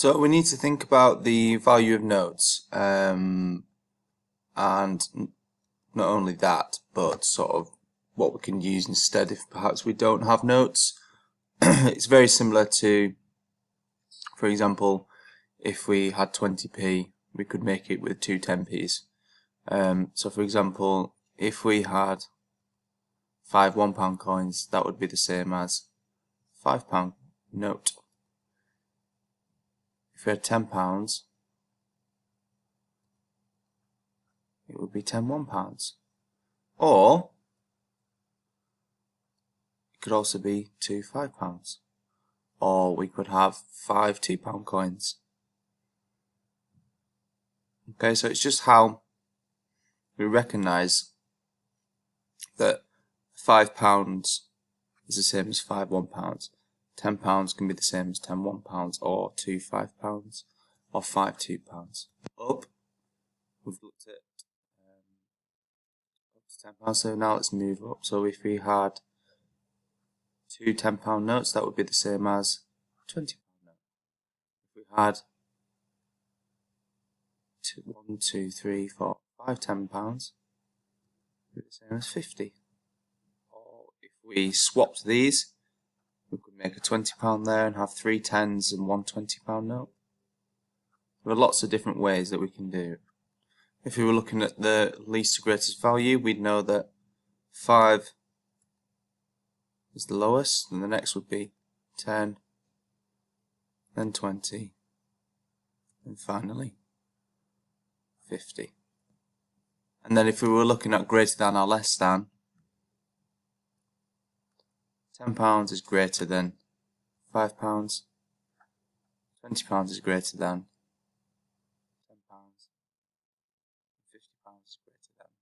So we need to think about the value of notes, and not only that, but sort of what we can use instead if perhaps we don't have notes. It's very similar to, for example, if we had 20p, we could make it with two 10p's. So for example, if we had 5 £1 coins, that would be the same as £5 note. If we had £10, it would be 10 £1. Or it could also be two £5. Or we could have 5 £2 coins. Okay, so it's just how we recognise that £5 is the same as 5 £1. £10 can be the same as 10 £1, or two £5, or 5 £2. Up, we've looked at up to £10, so now let's move up. So if we had two £10 notes, that would be the same as £20 note. If we had 1, 2, 3, 4, 5 £10, it would be the same as 50. Or if we swapped these, we could make a £20 there and have 3 10s and one £20 note. There are lots of different ways that we can do it. If we were looking at the least to greatest value, we'd know that 5 is the lowest, and the next would be 10, then 20, and finally 50. And then if we were looking at greater than or less than, £10 is greater than £5, £20 is greater than £10, £50 is greater than